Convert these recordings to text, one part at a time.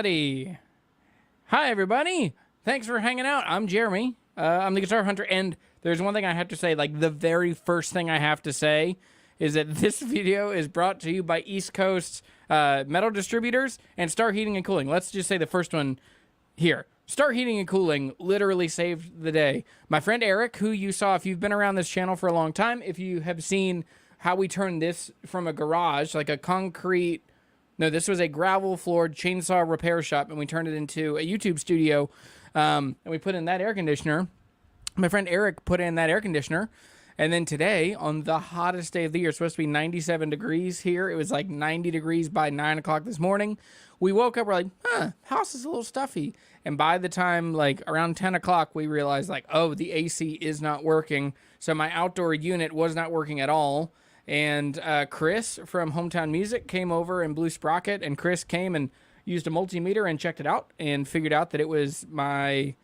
everybody. Hi, everybody. Thanks for hanging out. I'm Jeremy. I'm the Guitar Hunter, and there's one thing I have to say. Like, the very first thing I have to say is that this video is brought to you by East Coast metal distributors and Star Heating and Cooling. Let's just say the first one here. Star Heating and Cooling literally saved the day. My friend Eric, who you saw if you've been around this channel for a long time, if you have seen how we turned this from a garage, like a concrete... No, this was a gravel-floored chainsaw repair shop, and we turned it into a YouTube studio, and we put in that air conditioner. My friend Eric put in that air conditioner, and then today, on the hottest day of the year, it's supposed to be 97 degrees here. It was like 90 degrees by 9 o'clock this morning. We woke up, we're like, house is a little stuffy. And by the time, like, around 10 o'clock, we realized, like, oh, the AC is not working. So my outdoor unit was not working at all. And Chris from Hometown Music came over and blew sprocket, and Chris came and used a multimeter and checked it out and figured out that it was my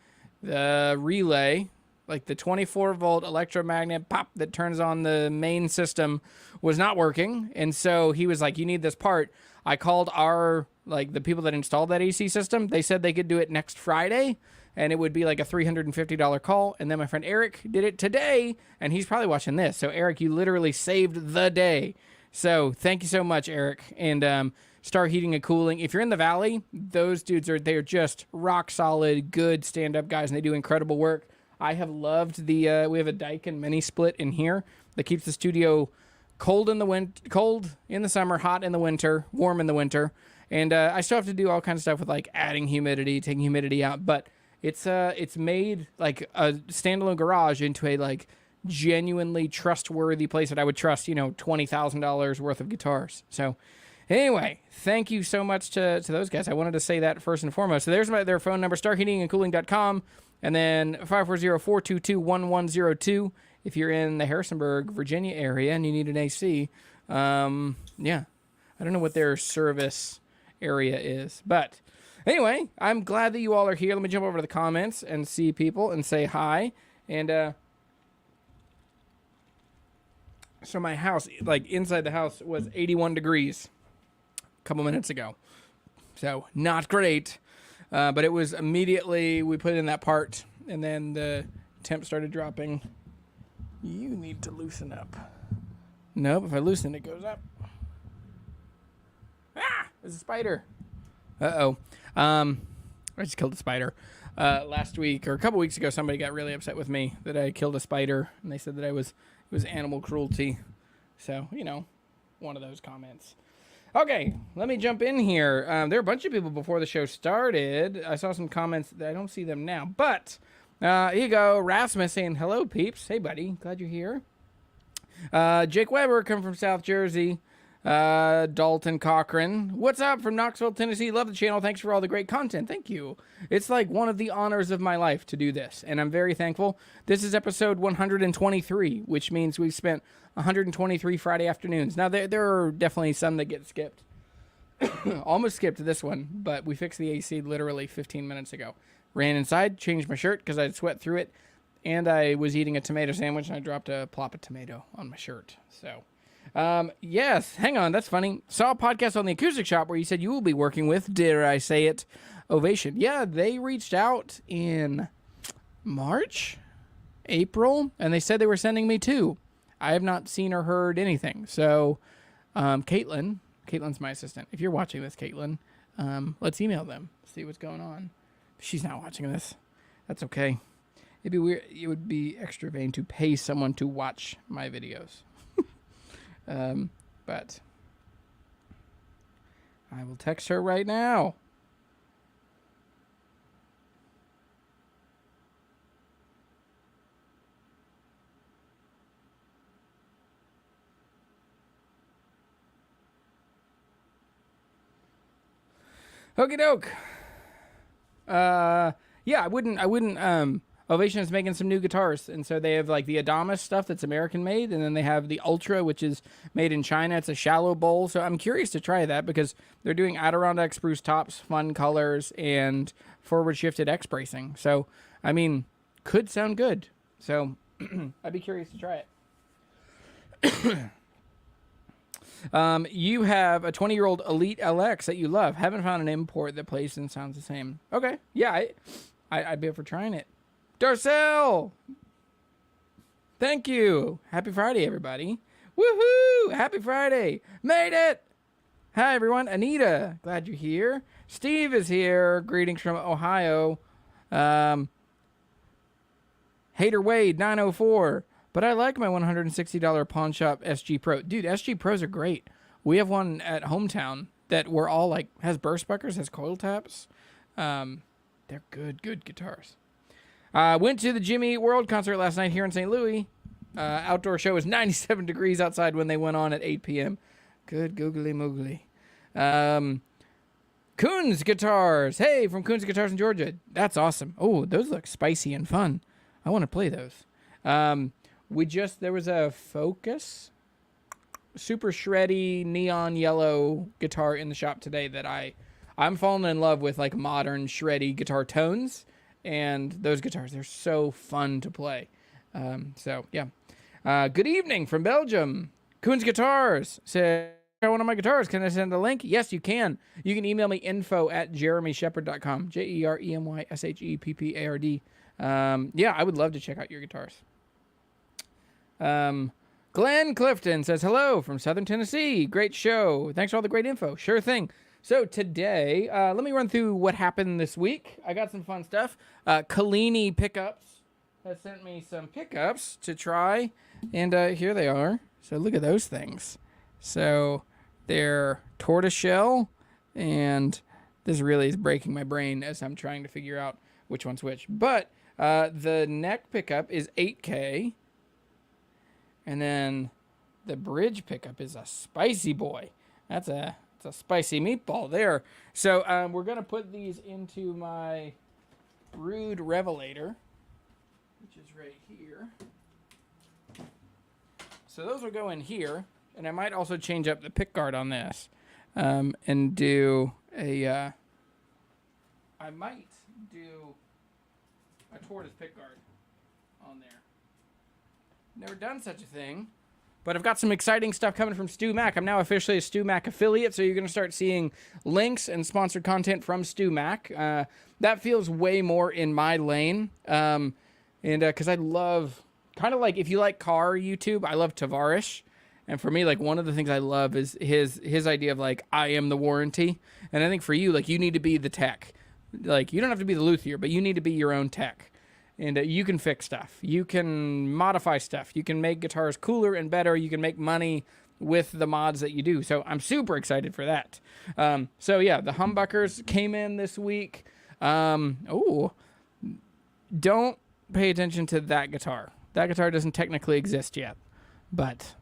relay, like the 24-volt electromagnet pop that turns on the main system, was not working. And so he was like, you need this part. I called the people that installed that AC system. They said they could do it next Friday, and it would be like a $350 call. And then my friend Eric did it today, and he's probably watching this. So, Eric, you literally saved the day. So, thank you so much, Eric. And Star Heating and Cooling. If you're in the Valley, those dudes they're just rock solid, good stand-up guys, and they do incredible work. I have loved we have a Daikin mini split in here that keeps the studio cold in the summer, hot in the winter, warm in the winter. And I still have to do all kinds of stuff with like adding humidity, taking humidity out, but it's made like a standalone garage into a like genuinely trustworthy place that I would trust, $20,000 worth of guitars. So anyway, thank you so much to those guys. I wanted to say that first and foremost. So there's their phone number, starheatingandcooling.com, and then 540-422-1102 if you're in the Harrisonburg, Virginia area and you need an AC. Yeah, I don't know what their service area is, but anyway, I'm glad that you all are here. Let me jump over to the comments and see people and say hi. And so my house, like inside the house, was 81 degrees a couple minutes ago. So not great, but it was immediately, we put in that part, and then the temp started dropping. You need to loosen up. Nope, if I loosen it goes up. Ah, there's a spider. Uh-oh. I just killed a spider. Last week or a couple weeks ago, somebody got really upset with me that I killed a spider, and they said that it was animal cruelty. So, one of those comments. Okay, let me jump in here. There are a bunch of people before the show started. I saw some comments. I don't see them now, but here you go. Rasmus saying, hello, peeps. Hey, buddy. Glad you're here. Jake Weber coming from South Jersey. Dalton Cochran, what's up from Knoxville, Tennessee? Love the channel. Thanks for all the great content. Thank you. It's like one of the honors of my life to do this, and I'm very thankful. This is episode 123, which means we've spent 123 Friday afternoons. Now, there are definitely some that get skipped. Almost skipped this one, but we fixed the AC literally 15 minutes ago. Ran inside, changed my shirt because I'd sweat through it, and I was eating a tomato sandwich, and I dropped a plop of tomato on my shirt, so... yes, hang on, that's funny. Saw a podcast on the Acoustic Shop where you said you will be working with, dare I say it, Ovation. Yeah, they reached out in March, April, and they said they were sending me two. I have not seen or heard anything. So, Caitlin's my assistant. If you're watching this, Caitlin, let's email them, see what's going on. If she's not watching this, that's okay. It'd be weird. It would be extra vain to pay someone to watch my videos. But I will text her right now. Okie doke. Yeah, I wouldn't, Ovation is making some new guitars, and so they have like the Adamas stuff that's American made, and then they have the Ultra, which is made in China. It's a shallow bowl, so I'm curious to try that because they're doing Adirondack spruce tops, fun colors, and forward shifted X bracing. So, I mean, could sound good. So, I'd be curious to try it. You have a 20-year-old Elite LX that you love. Haven't found an import that plays and sounds the same. Okay. Yeah, I'd be up for trying it. Darcel! Thank you. Happy Friday, everybody. Woohoo! Happy Friday. Made it! Hi, everyone. Anita, glad you're here. Steve is here. Greetings from Ohio. Hater Wade, 904. But I like my $160 pawn shop SG Pro. Dude, SG Pros are great. We have one at Hometown that we're all like, has burst buckers, has coil taps. They're good guitars. Went to the Jimmy Eat World concert last night here in St. Louis. Outdoor show was 97 degrees outside when they went on at 8 p.m. Good googly moogly. Coons Guitars. Hey, from Coons Guitars in Georgia. That's awesome. Oh, those look spicy and fun. I want to play those. There was a Focus super shreddy neon yellow guitar in the shop today that I'm falling in love with, like modern shreddy guitar tones, and those guitars, they're so fun to play. Good evening from Belgium. Coons Guitars said, "Got one of my guitars. Can I send a link?" Yes, you can. You can email me info@jeremysheppard.com. JeremySheppard. I would love to check out your guitars. Glenn Clifton says, hello from Southern Tennessee. Great show. Thanks for all the great info. Sure thing. So today, let me run through what happened this week. I got some fun stuff. Kalini Pickups has sent me some pickups to try, and here they are. So look at those things. So they're tortoiseshell, and this really is breaking my brain as I'm trying to figure out which one's which. But the neck pickup is 8K, and then the bridge pickup is a spicy boy. It's a spicy meatball there. So we're going to put these into my Rude Revelator, which is right here. So those will go in here, and I might also change up the pick guard on this and do a... I might do a tortoise pick guard on there. Never done such a thing, but I've got some exciting stuff coming from Stu Mac. I'm now officially a Stu Mac affiliate, so you're going to start seeing links and sponsored content from Stu Mac. That feels way more in my lane, and because I love, kind of like, if you like car YouTube, I love Tavarish. And for me, like, one of the things I love is his idea of, like, I am the warranty. And I think for you, like, you need to be the tech. Like, you don't have to be the luthier, but you need to be your own tech. And you can fix stuff. You can modify stuff. You can make guitars cooler and better. You can make money with the mods that you do. So I'm super excited for that. The humbuckers came in this week. Don't pay attention to that guitar. That guitar doesn't technically exist yet. But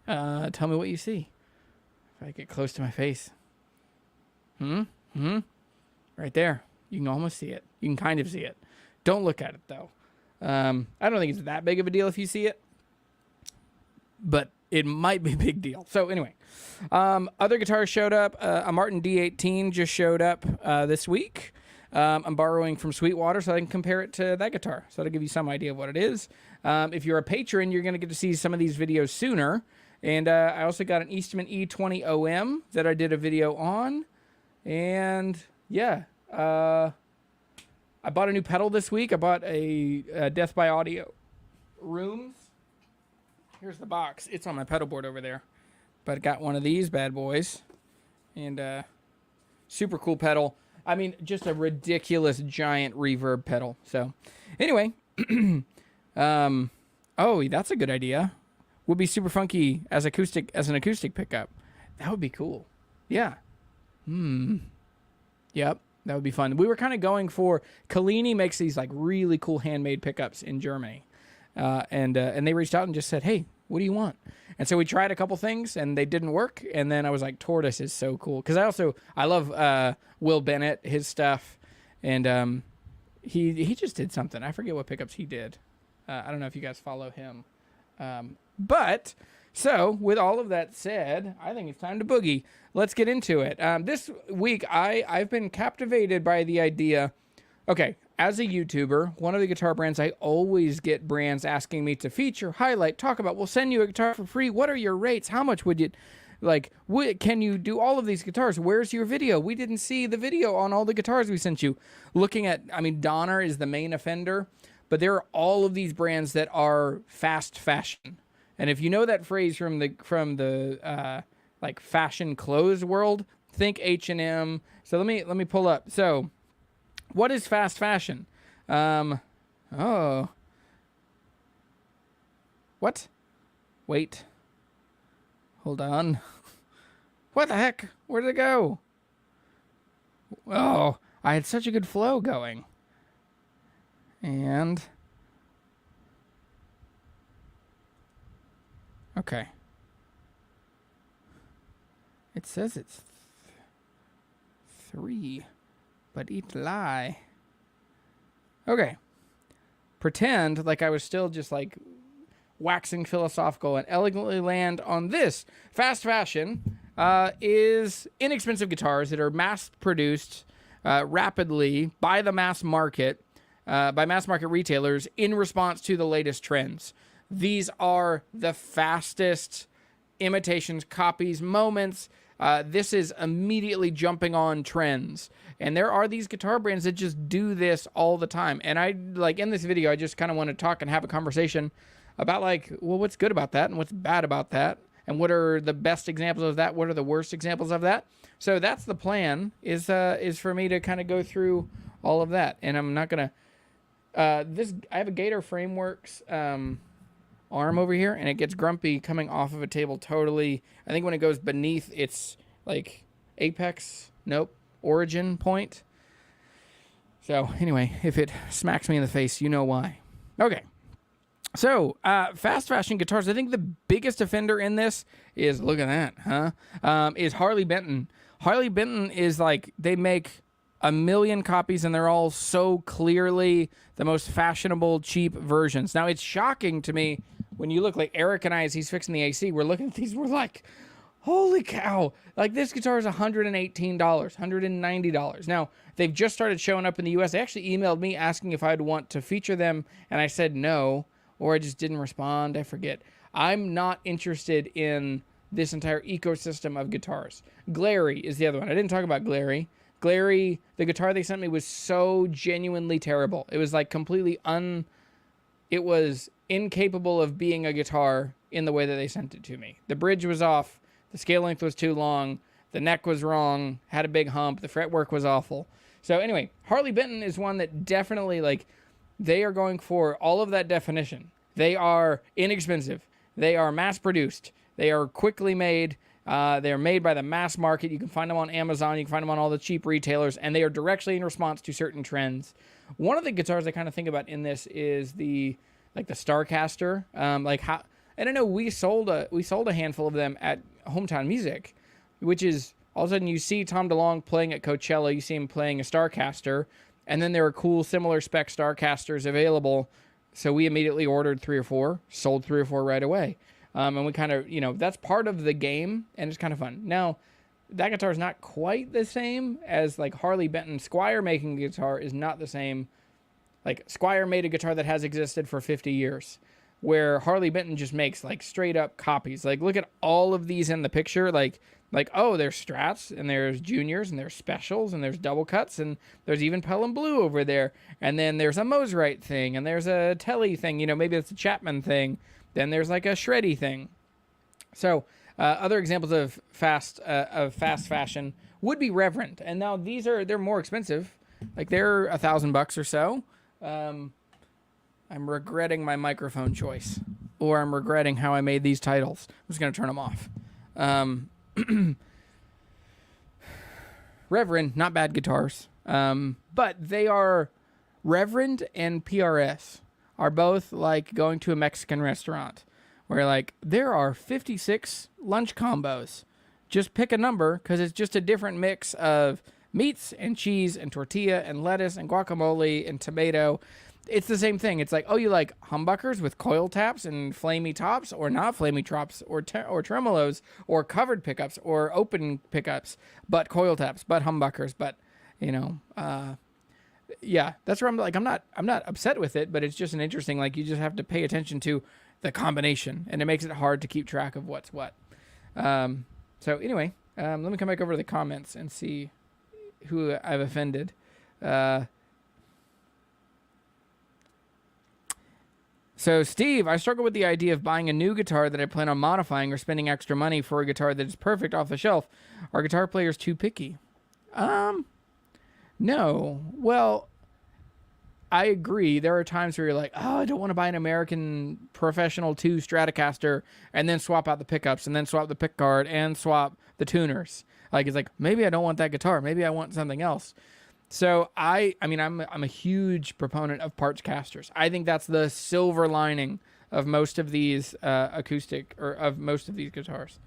tell me what you see. If I get close to my face. Right there. You can almost see it. You can kind of see it. Don't look at it, though. I don't think it's that big of a deal if you see it, but it might be a big deal. So anyway, other guitars showed up. A Martin D18 just showed up this week. I'm borrowing from Sweetwater so I can compare it to that guitar. So that'll give you some idea of what it is. If you're a patron, you're going to get to see some of these videos sooner. And I also got an Eastman E20 OM that I did a video on. And yeah, I bought a new pedal this week. I bought a Death by Audio Rooms. Here's the box. It's on my pedal board over there. But I got one of these bad boys. And super cool pedal. I mean, just a ridiculous giant reverb pedal. So anyway. Oh, that's a good idea. Would be super funky as an acoustic pickup. That would be cool. Yeah. Yep. That would be fun. We were kind of going for, Kalini makes these like really cool handmade pickups in Germany. And they reached out and just said, hey, what do you want? And so we tried a couple things and they didn't work. And then I was like, tortoise is so cool. Cause I love, Will Bennett, his stuff. And, he just did something. I forget what pickups he did. I don't know if you guys follow him. But so with all of that said, I think it's time to boogie. Let's get into it. This week, I've been captivated by the idea. Okay, as a YouTuber, one of the guitar brands I always get brands asking me to feature, highlight, talk about, we'll send you a guitar for free. What are your rates? How much would you, like, can you do all of these guitars? Where's your video? We didn't see the video on all the guitars we sent you. Looking at, I mean, Donner is the main offender, but there are all of these brands that are fast fashion. And if you know that phrase from the like fashion clothes world, think H&M. So let me pull up. So what is fast fashion? Oh. What? Wait. Hold on. What the heck? Where did it go? Oh, I had such a good flow going. And okay. It says it's 3, but it lie. Okay. Pretend like I was still just like waxing philosophical and elegantly land on this. Fast fashion is inexpensive guitars that are mass-produced rapidly by the mass market, by mass market retailers in response to the latest trends. These are the fastest imitations, copies, moments. This is immediately jumping on trends. And there are these guitar brands that just do this all the time. And I, like, in this video, I just kind of want to talk and have a conversation about, like, well, what's good about that and what's bad about that? And what are the best examples of that? What are the worst examples of that? So that's the plan, is for me to kind of go through all of that. And I'm not going to... I have a Gator Frameworks arm over here, and it gets grumpy coming off of a table totally. I think when it goes beneath its, like, apex, origin point. So, anyway, if it smacks me in the face, you know why. Okay. So, fast fashion guitars, I think the biggest offender in this is, look at that, huh? Is Harley Benton. Harley Benton is like, they make 1 million copies, and they're all so clearly the most fashionable, cheap versions. Now, it's shocking to me when you look, like Eric and I, as he's fixing the AC, we're looking at these, we're like, holy cow. Like, this guitar is $118, $190. Now, they've just started showing up in the U.S. They actually emailed me asking if I'd want to feature them, and I said no, or I just didn't respond. I forget. I'm not interested in this entire ecosystem of guitars. Glary is the other one. I didn't talk about Glary. Glary, the guitar they sent me was so genuinely terrible. It was like completely it was incapable of being a guitar in the way that they sent it to me. The bridge was off. The scale length was too long. The neck was wrong. Had a big hump. The fretwork was awful. So anyway, Harley Benton is one that definitely, like, they are going for all of that definition. They are inexpensive. They are mass-produced. They are quickly made. They are made by the mass market. You can find them on Amazon. You can find them on all the cheap retailers, and they are directly in response to certain trends. One of the guitars I kind of think about in this is the Starcaster. I don't know. We sold a handful of them at Hometown Music, which is all of a sudden you see Tom DeLonge playing at Coachella. You see him playing a Starcaster, and then there are cool similar spec Starcasters available. So we immediately ordered 3 or 4, sold 3 or 4 right away. And we kind of, that's part of the game, and it's kind of fun. Now, that guitar is not quite the same as, like, Harley Benton. Squier making a guitar is not the same. Like, Squier made a guitar that has existed for 50 years, where Harley Benton just makes, like, straight-up copies. Like, look at all of these in the picture. Like, oh, there's Strats, and there's Juniors, and there's Specials, and there's Double Cuts, and there's even Pelham Blue over there. And then there's a Mosrite thing, and there's a Telly thing. Maybe it's a Chapman thing. Then there's like a shreddy thing. So other examples of fast fashion would be Reverend. And now they're more expensive. Like, they're $1,000 or so. I'm regretting my microphone choice, or I'm regretting how I made these titles. I'm just going to turn them off. Reverend, not bad guitars. But they are, Reverend and PRS are both like going to a Mexican restaurant where, like, there are 56 lunch combos. Just pick a number, because it's just a different mix of meats and cheese and tortilla and lettuce and guacamole and tomato. It's the same thing. It's like, oh, you like humbuckers with coil taps and flamey tops, or not flamey tops, or tremolos, or covered pickups, or open pickups, but coil taps, but humbuckers, but, yeah, that's where I'm like, I'm not upset with it, but it's just an interesting, like, you just have to pay attention to the combination, and it makes it hard to keep track of what's what. So anyway, let me come back over to the comments and see who I've offended. So Steve, I struggle with the idea of buying a new guitar that I plan on modifying or spending extra money for a guitar that is perfect off the shelf. Are guitar players too picky? No. Well, I agree. There are times where you're like, oh, I don't want to buy an American Professional 2 Stratocaster and then swap out the pickups and then swap the pick guard and swap the tuners. Like, it's like, maybe I don't want that guitar. Maybe I want something else. So I mean, I'm a huge proponent of parts casters. I think that's the silver lining of most of these acoustic, or of most of these guitars.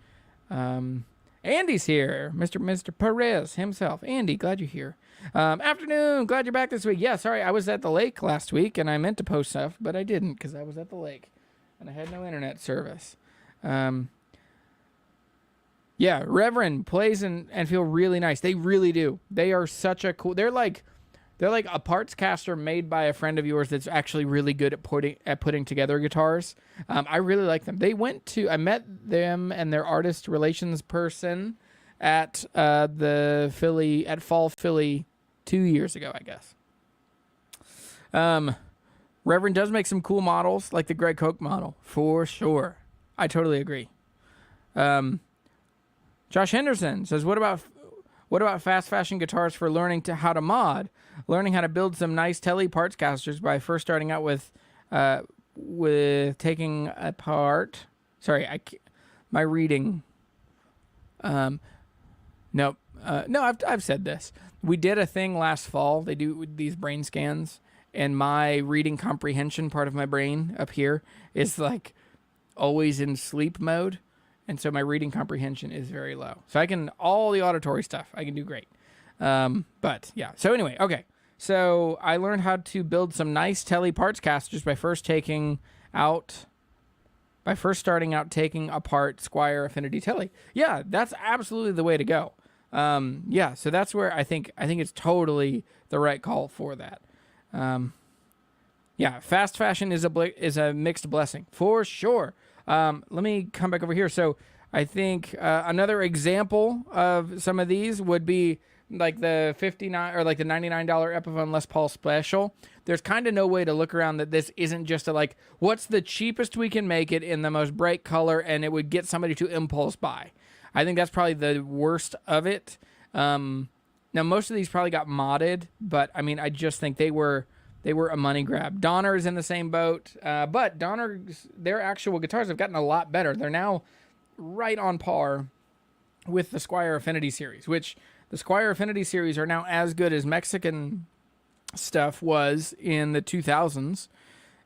Andy's here, Mr. Perez himself. Andy, glad you're here. Afternoon, glad you're back this week. Yeah, sorry, I was at the lake last week and I meant to post stuff, but I didn't because I was at the lake and I had no internet service. Yeah, Reverend plays and feel really nice. They really do. They are such a cool. They're like a parts caster made by a friend of yours that's actually really good at putting together guitars. I really like them. I met them and their artist relations person at Fall Philly 2 years ago, I guess. Reverend does make some cool models, like the Greg Koch model, for sure. I totally agree. Josh Henderson says, what about fast fashion guitars for learning how to mod? Learning how to build some nice tele parts casters by first starting out with taking apart. Sorry, my reading. Nope. No, I've said this. We did a thing last fall. They do these brain scans, and my reading comprehension part of my brain up here is like always in sleep mode. And so my reading comprehension is very low. So all the auditory stuff, I can do great. But yeah, so anyway, okay. So I learned how to build some nice tele parts casters by first starting out taking apart Squier Affinity Tele. Yeah, that's absolutely the way to go. Yeah, so that's where I think it's totally the right call for that. Yeah, fast fashion is a mixed blessing for sure. Let me come back over here. So I think another example of some of these would be like the $59 or like the $99 Epiphone Les Paul Special. There's kind of no way to look around that this isn't just what's the cheapest we can make it in the most bright color and it would get somebody to impulse buy. I think that's probably the worst of it. Now most of these probably got modded, but I mean, I just think they were a money grab. Donner's in the same boat, but their actual guitars have gotten a lot better. They're now right on par with the Squier Affinity series, which the Squier Affinity series are now as good as Mexican stuff was in the 2000s,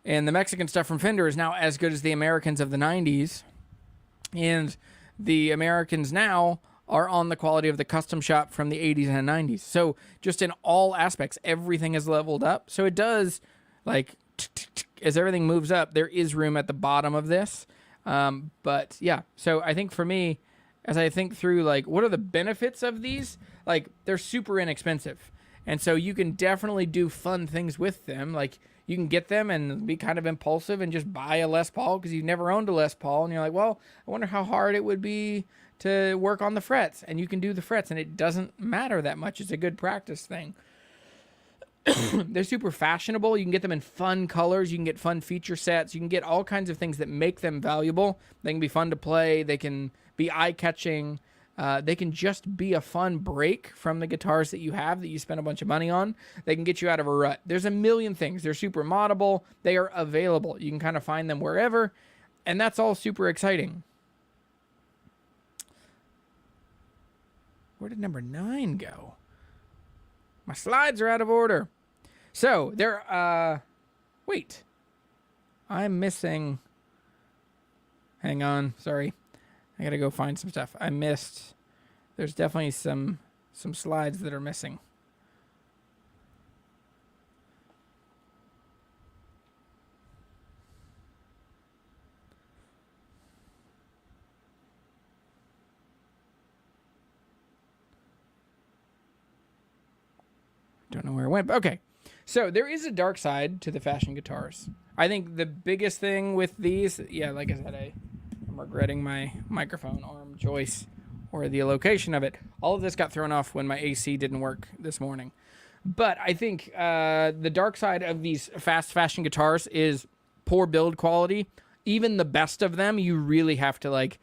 and the Mexican stuff from Fender is now as good as the Americans of the 90s, and the Americans now are on the quality of the custom shop from the 80s and 90s. So just in all aspects, everything is leveled up. So it does, as everything moves up, there is room at the bottom of this. But yeah, so I think for me, as I think through, what are the benefits of these? They're super inexpensive. And so you can definitely do fun things with them. You can get them and be kind of impulsive and just buy a Les Paul because you've never owned a Les Paul. And you're like, well, I wonder how hard it would be to work on the frets. And you can do the frets, and it doesn't matter that much. It's a good practice thing. They're super fashionable. You can get them in fun colors. You can get fun feature sets. You can get all kinds of things that make them valuable. They can be fun to play. They can be eye-catching. They can just be a fun break from the guitars that you have that you spend a bunch of money on. They can get you out of a rut. There's a million things. They're super moddable. They are available. You can kind of find them wherever, and that's all super exciting. Where did number 9 go? My slides are out of order. So, wait. I'm missing. Hang on, sorry. I gotta go find some stuff. I missed. There's definitely some slides that are missing. Don't know where it went, but okay. So there is a dark side to the fashion guitars. I think the biggest thing with these, yeah, like I said, I'm regretting my microphone arm joist or the location of it. All of this got thrown off when my AC didn't work this morning. But I think the dark side of these fast fashion guitars is poor build quality. Even the best of them, you really have to like,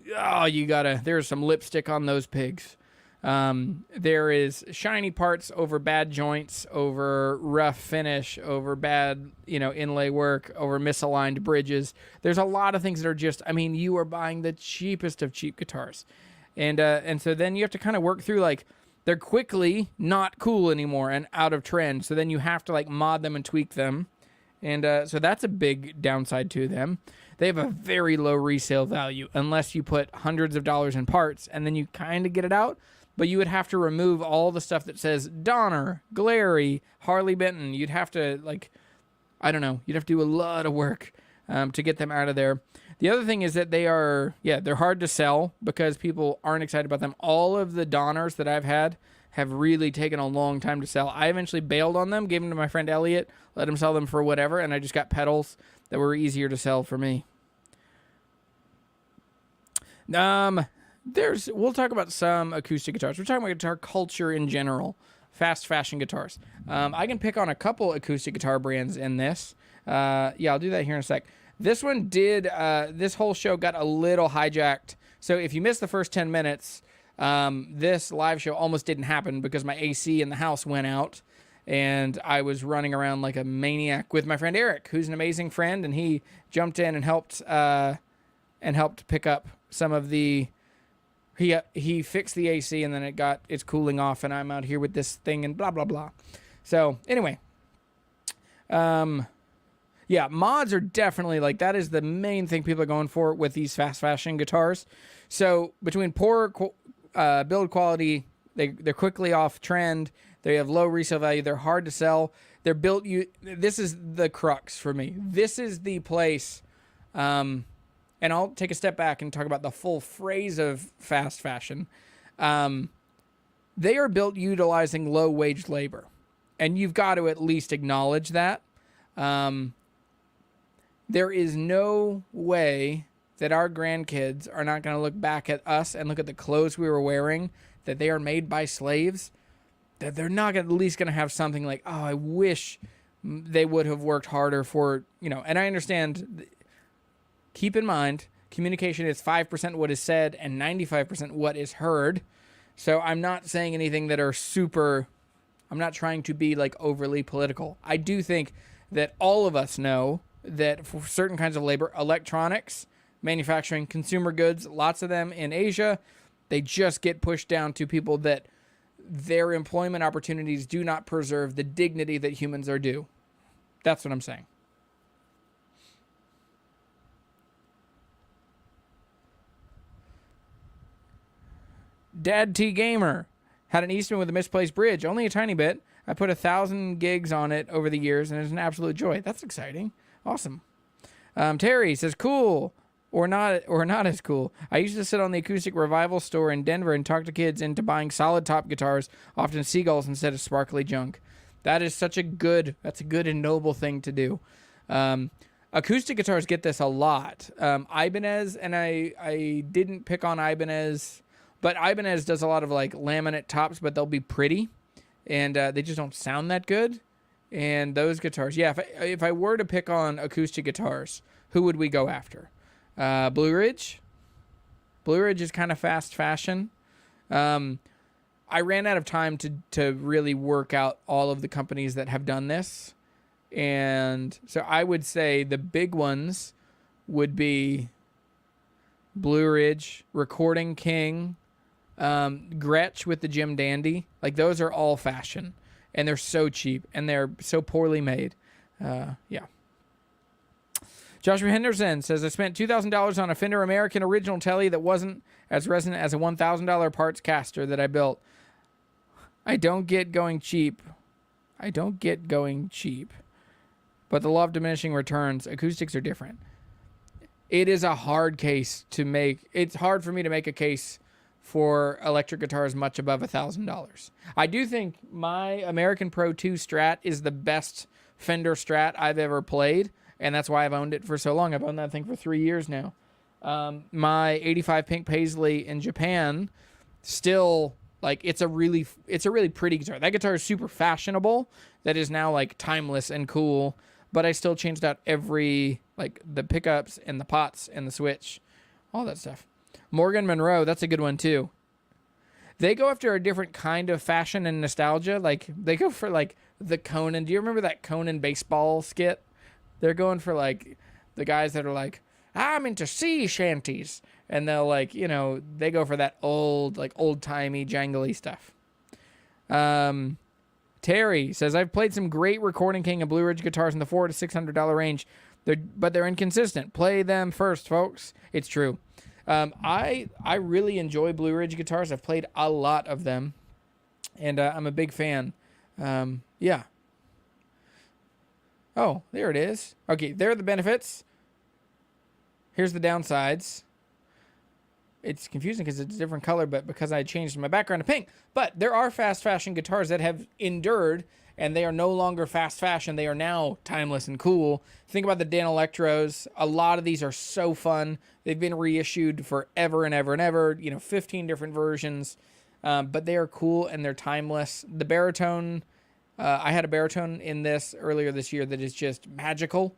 there's some lipstick on those pigs. There is shiny parts over bad joints, over rough finish, over bad, inlay work, over misaligned bridges. There's a lot of things that are just, you are buying the cheapest of cheap guitars. And so then you have to kind of work through, like, they're quickly not cool anymore and out of trend. So then you have to, like, mod them and tweak them. And so that's a big downside to them. They have a very low resale value unless you put hundreds of dollars in parts, and then you kind of get it out. But you would have to remove all the stuff that says Donner, Glary, Harley Benton. You'd have to, like, I don't know. You'd have to do a lot of work to get them out of there. The other thing is that they're hard to sell because people aren't excited about them. All of the Donners that I've had have really taken a long time to sell. I eventually bailed on them, gave them to my friend Elliot, let him sell them for whatever, and I just got pedals that were easier to sell for me. We'll talk about some acoustic guitars. We're talking about guitar culture in general, fast fashion guitars. I can pick on a couple acoustic guitar brands in this. I'll do that here in a sec. This one this whole show got a little hijacked. So if you missed the first 10 minutes, this live show almost didn't happen because my AC in the house went out and I was running around like a maniac with my friend Eric, who's an amazing friend, and he jumped in and helped pick up some of the... He fixed the AC and then it's cooling off and I'm out here with this thing and blah, blah, blah. So anyway, mods are definitely like, that is the main thing people are going for with these fast fashion guitars. So between poor build quality, they're quickly off trend, they have low resale value, they're hard to sell, they're built, this is the crux for me. This is the place, and I'll take a step back and talk about the full phrase of fast fashion. They are built utilizing low-wage labor, and you've got to at least acknowledge that. There is no way that our grandkids are not going to look back at us and look at the clothes we were wearing, that they are made by slaves, that they're not at least going to have something like, oh, I wish they would have worked harder for, and I understand... Keep in mind, communication is 5% what is said and 95% what is heard. So I'm not saying anything that are I'm not trying to be like overly political. I do think that all of us know that for certain kinds of labor, electronics, manufacturing, consumer goods, lots of them in Asia, they just get pushed down to people that their employment opportunities do not preserve the dignity that humans are due. That's what I'm saying. Dad T Gamer had an Eastman with a misplaced bridge, only a tiny bit. I put 1,000 gigs on it over the years, and it's an absolute joy. That's exciting. Awesome. Terry says, cool or not as cool. I used to sit on the Acoustic Revival store in Denver and talk to kids into buying solid top guitars, often Seagulls instead of sparkly junk. That's a good and noble thing to do. Acoustic guitars get this a lot. Ibanez, and I didn't pick on Ibanez, but Ibanez does a lot of like laminate tops, but they'll be pretty, and they just don't sound that good. And those guitars, if I were to pick on acoustic guitars, who would we go after? Blue Ridge. Blue Ridge is kind of fast fashion. I ran out of time to really work out all of the companies that have done this. And so I would say the big ones would be Blue Ridge, Recording King, Gretsch with the Jim Dandy. Like, those are all fashion, and they're so cheap, and they're so poorly made. Joshua Henderson says, I spent $2,000 on a Fender American Original Telly that wasn't as resonant as a $1,000 parts caster that I built. I don't get going cheap. But the law of diminishing returns, acoustics are different. It is a hard case to make. It's hard for me to make a case for electric guitars much above $1,000. I do think my American Pro 2 Strat is the best Fender Strat I've ever played, and that's why I've owned it for so long. I've owned that thing for 3 years now. My 85 Pink Paisley in Japan, still, like, it's a really pretty guitar. That guitar is super fashionable. That is now, like, timeless and cool, but I still changed out every, like, the pickups and the pots and the switch, all that stuff. Morgan Monroe, that's a good one too. They go after a different kind of fashion and nostalgia. Like, they go for, like, the Conan. Do you remember that Conan baseball skit? They're going for, like, the guys that are like, I'm into sea shanties. And they'll, like, you know, they go for that old, like, old-timey, jangly stuff. Terry says, I've played some great Recording King and Blue Ridge guitars in the $400 to $600 range, but they're inconsistent. Play them first, folks. It's true. I really enjoy Blue Ridge guitars. I've played a lot of them, and I'm a big fan. Yeah. Oh, there it is. Okay, there are the benefits. Here's the downsides. It's confusing because it's a different color, but because I changed my background to pink. But there are fast fashion guitars that have endured, and they are no longer fast fashion. They are now timeless and cool. Think about the Dan Electros. A lot of these are so fun. They've been reissued forever and ever and ever. You know, 15 different versions. But they are cool and they're timeless. The baritone, I had a baritone in this earlier this year that is just magical.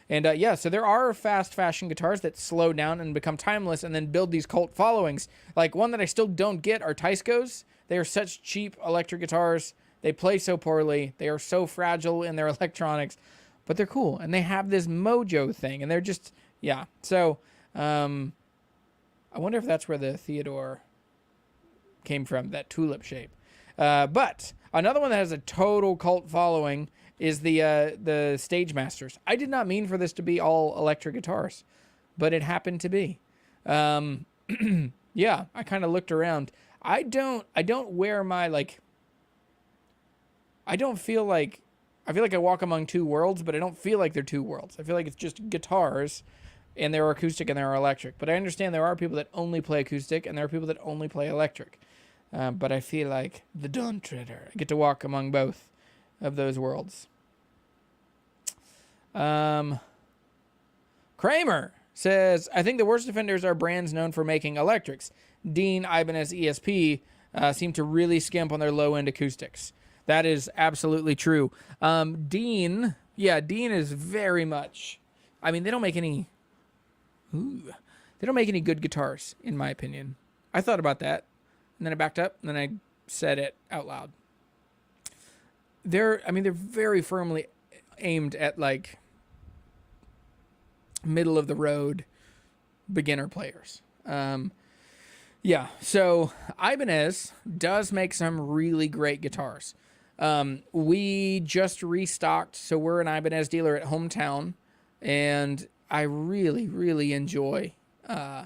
And yeah, so there are fast fashion guitars that slow down and become timeless and then build these cult followings. Like, one that I still don't get are Tyscos. They are such cheap electric guitars. They play so poorly. They are so fragile in their electronics, but they're cool. And they have this mojo thing, and they're just, yeah. So I wonder if that's where the Theodore came from, that tulip shape. But another one that has a total cult following is the Stage Masters. I did not mean for this to be all electric guitars, but it happened to be. Yeah, I kind of looked around. I don't wear my, like, I feel like I walk among two worlds, but I don't feel like they're two worlds. I feel like it's just guitars, and they're acoustic and they're electric. But I understand there are people that only play acoustic, and there are people that only play electric. But I feel like the Dawn Treader. I get to walk among both of those worlds. Kramer says, I think the worst offenders are brands known for making electrics. Dean, Ibanez, ESP seem to really skimp on their low-end acoustics. That is absolutely true. Dean is very much, I mean, they don't make any good guitars, in my opinion. I thought about that, and then I backed up, and then I said it out loud. They're very firmly aimed at, like, middle of the road beginner players. Yeah, so Ibanez does make some really great guitars. We just restocked, so we're an Ibanez dealer at Hometown, and I really, really enjoy that. I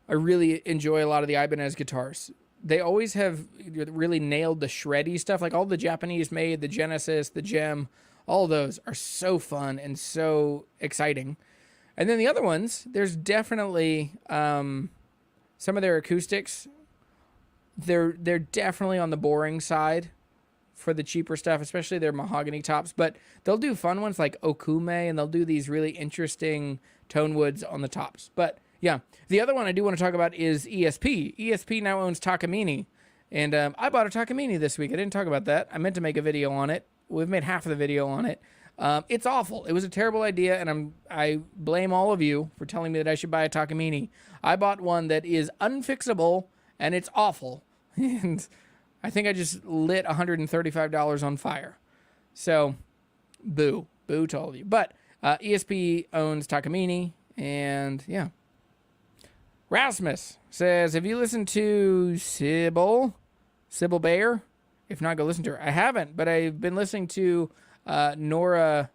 really enjoy a lot of the Ibanez guitars. They always have really nailed the shreddy stuff, like all the Japanese made, the Genesis, the Gem, all those are so fun and so exciting. And then the other ones, there's definitely some of their acoustics. They're definitely on the boring side for the cheaper stuff, especially their mahogany tops. But they'll do fun ones like Okume, and they'll do these really interesting tone woods on the tops. But yeah, the other one I do want to talk about is ESP. ESP now owns Takamine, and I bought a Takamine this week. I didn't talk about that. I meant to make a video on it. We've made half of the video on it. It's awful. It was a terrible idea, and I blame all of you for telling me that I should buy a Takamine. I bought one that is unfixable, and it's awful. And I think I just lit $135 on fire. So, boo. Boo to all of you. But ESP owns Takamine, and yeah. Rasmus says, have you listened to Sybil Bayer? If not, go listen to her. I haven't, but I've been listening to Nora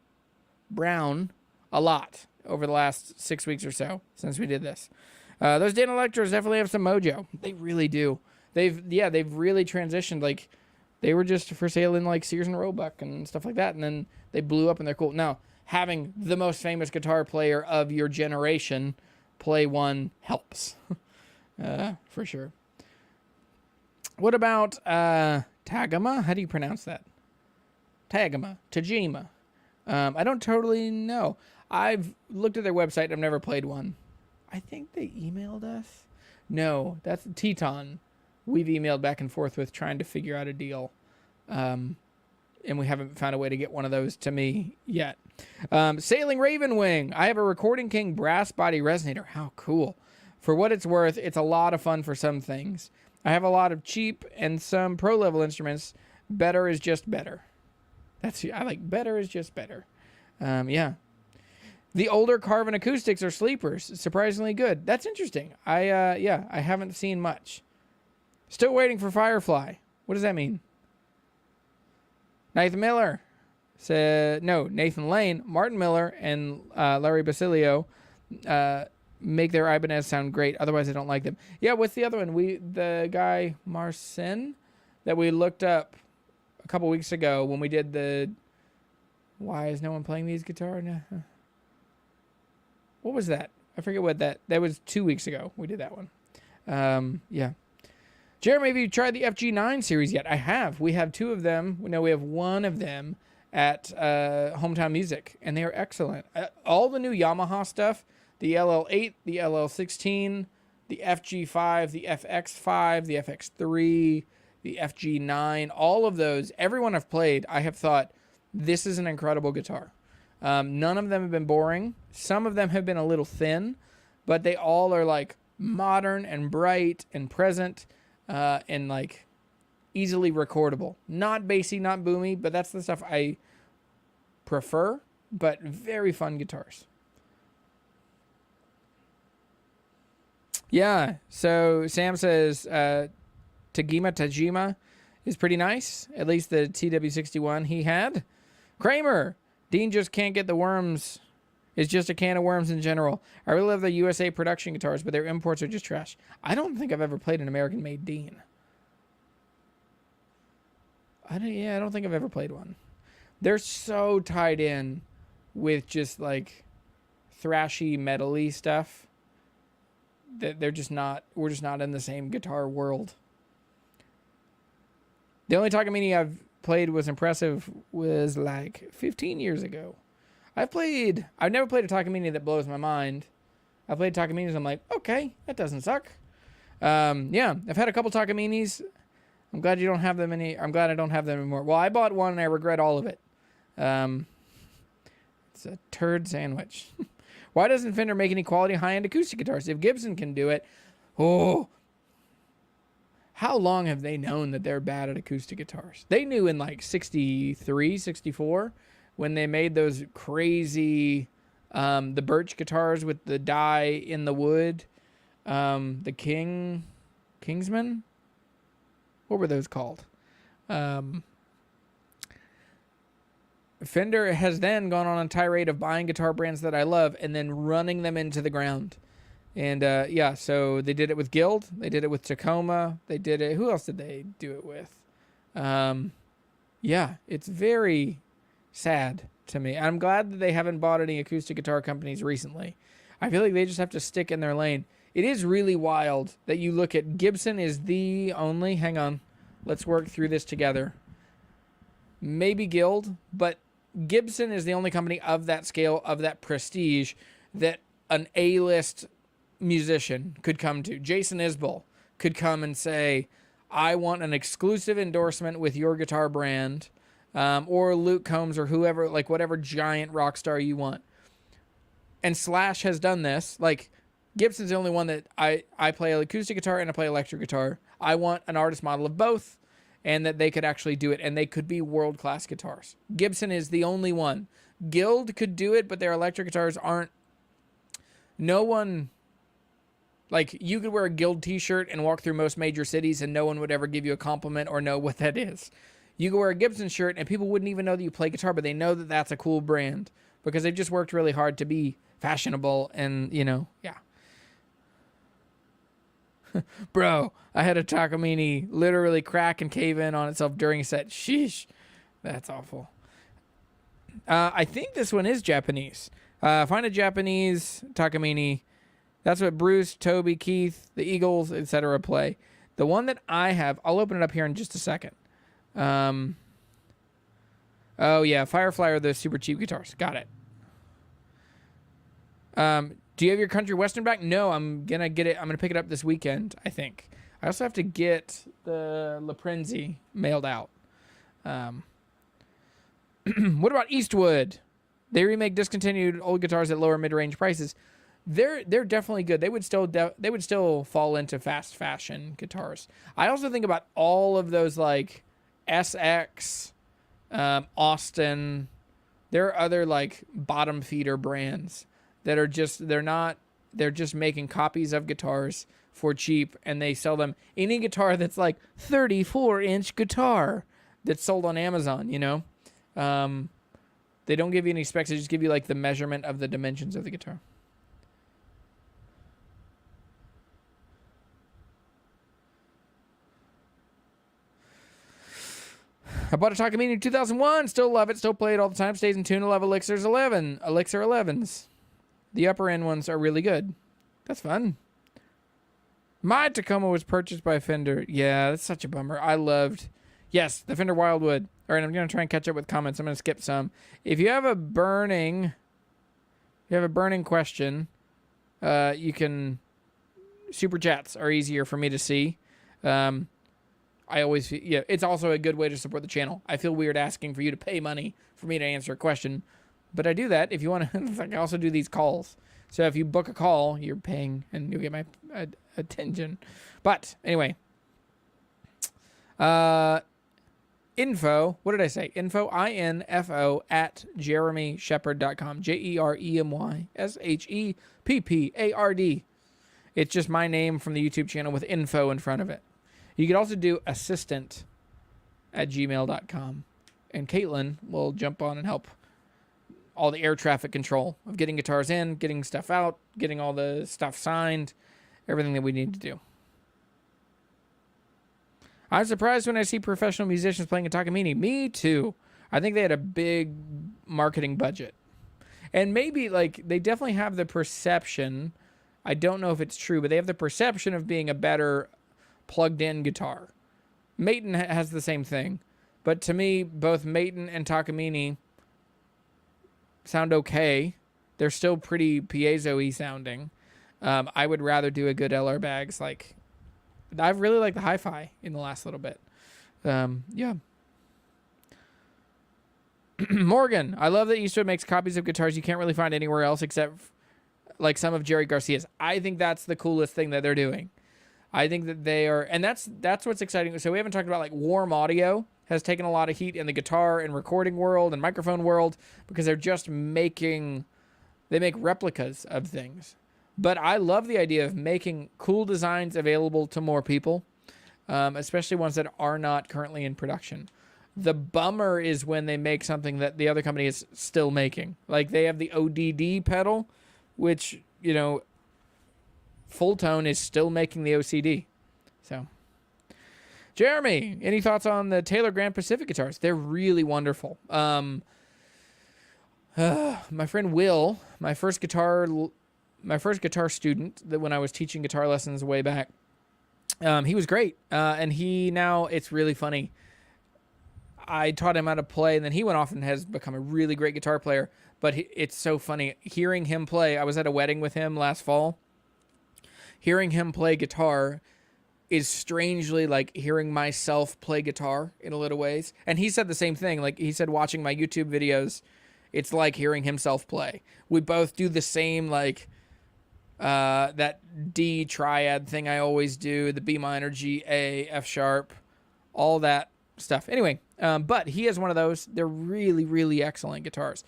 Brown a lot over the last 6 weeks or so since we did this. Those Dan Electros definitely have some mojo. They really do. They've really transitioned. Like, they were just for sale in, like, Sears and Roebuck and stuff like that, and then they blew up and they're cool. Now, having the most famous guitar player of your generation play one helps. For sure. What about Tagama? How do you pronounce that? Tagama. Tajima. I don't totally know. I've looked at their website. I've never played one. I think they emailed us. No, that's Teton. We've emailed back and forth with trying to figure out a deal. And we haven't found a way to get one of those to me yet. Sailing Ravenwing. I have a Recording King brass body resonator. How cool. For what it's worth, it's a lot of fun for some things. I have a lot of cheap and some pro level instruments. Better is just better. I like better is just better. Yeah. The older Carvin acoustics are sleepers. Surprisingly good. That's interesting. I haven't seen much. Still waiting for Firefly. What does that mean? Nathan Miller said, no, Nathan Lane, Martin Miller, and Larry Basilio make their Ibanez sound great. Otherwise, I don't like them. Yeah, what's the other one? The guy Marcin that we looked up a couple weeks ago when we did the why is no one playing these guitars? What was that? I forget what that was 2 weeks ago. We did that one. Yeah. Jeremy, have you tried the FG9 series yet? I have. We have two of them. No, we have one of them at Hometown Music, and they are excellent. All the new Yamaha stuff, the LL8, the LL16, the FG5, the FX5, the FX3, the FG9, all of those, everyone I've played, I have thought, this is an incredible guitar. None of them have been boring. Some of them have been a little thin, but they all are like modern and bright and present. And like easily recordable, not bassy, not boomy, but that's the stuff I prefer, but very fun guitars. Yeah. So Sam says, Tajima is pretty nice. At least the TW61 he had. Kramer, Dean just can't get the worms. It's just a can of worms in general. I really love the USA production guitars, but their imports are just trash. I don't think I've ever played an American-made Dean. I don't think I've ever played one. They're so tied in with just like thrashy, metal-y stuff that we're just not in the same guitar world. The only Takamine I've played was impressive was like 15 years ago. I've never played a Takamine that blows my mind. I've played Takaminis, I'm like, okay, that doesn't suck. Yeah, I've had a couple Takaminis. I'm glad you don't have them I'm glad I don't have them anymore. Well, I bought one and I regret all of it. It's a turd sandwich. Why doesn't Fender make any quality high-end acoustic guitars? If Gibson can do it, how long have they known that they're bad at acoustic guitars? They knew in like 63, 64, when they made those crazy, the birch guitars with the dye in the wood, the Kingsman? What were those called? Fender has then gone on a tirade of buying guitar brands that I love and then running them into the ground. And, yeah, so they did it with Guild. They did it with Tacoma. They did it. Who else did they do it with? Yeah, it's very sad to me. I'm glad that they haven't bought any acoustic guitar companies recently. I feel like they just have to stick in their lane. It is really wild that you look at Gibson is the only, hang on, let's work through this together. Maybe Guild, but Gibson is the only company of that scale, of that prestige, that an A-list musician could come to. Jason Isbell could come and say, I want an exclusive endorsement with your guitar brand, or Luke Combs or whoever, like whatever giant rock star you want. And Slash has done this. Like, Gibson's the only one that I play acoustic guitar and I play electric guitar. I want an artist model of both, and that they could actually do it, and they could be world-class guitars. Gibson is the only one. Guild could do it, but their electric guitars aren't. No one, like, you could wear a Guild t-shirt and walk through most major cities and no one would ever give you a compliment or know what that is. You could wear a Gibson shirt and people wouldn't even know that you play guitar, but they know that that's a cool brand because they've just worked really hard to be fashionable and, you know, yeah. Bro, I had a Takamine literally crack and cave in on itself during a set. Sheesh. That's awful. I think this one is Japanese. Find a Japanese Takamine. That's what Bruce, Toby, Keith, the Eagles, etc. play. The one that I have, I'll open it up here in just a second. Oh, yeah, Firefly are the super cheap guitars. Got it. Do you have your country western back? No, I'm going to get it. I'm going to pick it up this weekend, I think. I also have to get the La Prenzi mailed out. What about Eastwood? They remake discontinued old guitars at lower mid-range prices. They're definitely good. They would still fall into fast fashion guitars. I also think about all of those like SX, Austin. There are other like bottom feeder brands that are they're just making copies of guitars for cheap, and they sell them any guitar that's like 34-inch guitar that's sold on Amazon, you know? They don't give you any specs. They just give you like the measurement of the dimensions of the guitar. I bought a Takamine in 2001. Still love it. Still play it all the time. Stays in tune. I love Elixir 11s. The upper end ones are really good. That's fun. My Tacoma was purchased by Fender. Yeah, that's such a bummer. Yes, the Fender Wildwood. All right, I'm going to try and catch up with comments. I'm going to skip some. If you have a burning question, you can, super chats are easier for me to see. It's also a good way to support the channel. I feel weird asking for you to pay money for me to answer a question, but I do that if you want to. I also do these calls. So if you book a call, you're paying and you'll get my attention. But anyway, info, what did I say? Info, INFO at jeremysheppard.com. JeremySheppard. It's just my name from the YouTube channel with info in front of it. You could also do assistant at gmail.com. And Caitlin will jump on and help all the air traffic control of getting guitars in, getting stuff out, getting all the stuff signed, everything that we need to do. I'm surprised when I see professional musicians playing a Takamine. Me too. I think they had a big marketing budget. And maybe, like, they definitely have the perception, I don't know if it's true, but they have the perception of being a better plugged-in guitar. Maton has the same thing. But to me, both Maton and Takamine sound okay. They're still pretty piezo-y sounding. I would rather do a good LR Bags. Like, I've really liked the hi-fi in the last little bit. Yeah. Morgan, I love that Eastwood makes copies of guitars you can't really find anywhere else except like some of Jerry Garcia's. I think that's the coolest thing that they're doing. I think that they are, and that's what's exciting. So we haven't talked about, like, Warm Audio has taken a lot of heat in the guitar and recording world and microphone world because they're just they make replicas of things. But I love the idea of making cool designs available to more people, especially ones that are not currently in production. The bummer is when they make something that the other company is still making. Like, they have the ODD pedal, which, you know, Full Tone is still making the OCD. So, Jeremy, any thoughts on the Taylor Grand Pacific guitars? They're really wonderful. My friend Will, my first guitar student, that when I was teaching guitar lessons way back, he was great. And it's really funny. I taught him how to play, and then he went off and has become a really great guitar player. But it's so funny hearing him play. I was at a wedding with him last fall. Hearing him play guitar is strangely like hearing myself play guitar in a little ways. And he said the same thing. Like, he said, watching my YouTube videos, it's like hearing himself play. We both do the same, like, that D triad thing I always do, the B minor, G, A, F sharp, all that stuff. Anyway, but he has one of those. They're really, really excellent guitars.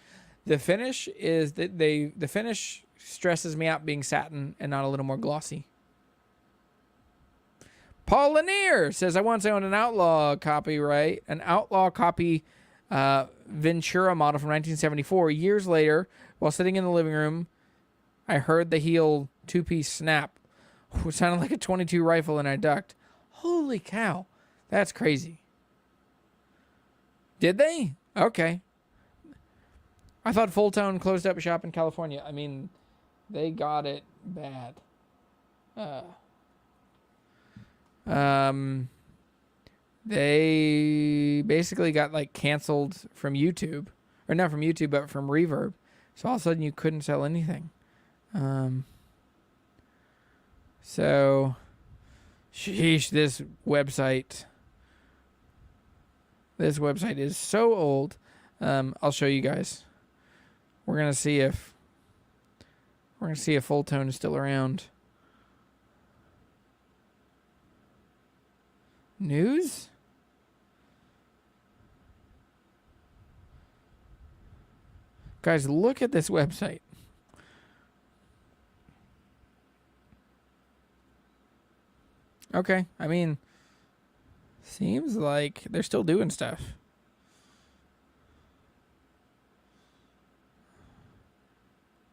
The finish is the finish stresses me out being satin and not a little more glossy. Paul Lanier says, I once owned an Outlaw copy Ventura model from 1974. Years later, while sitting in the living room, I heard the heel two-piece snap, which sounded like a .22 rifle, and I ducked. Holy cow. That's crazy. Did they? Okay. I thought Full Tone closed up a shop in California. I mean, they got it bad. They basically got like canceled from YouTube, or not from YouTube, but from Reverb. So all of a sudden you couldn't sell anything. So, sheesh, this website is so old. I'll show you guys. We're gonna see if Full Tone is still around. News? Guys, look at this website. Okay, I mean, seems like they're still doing stuff.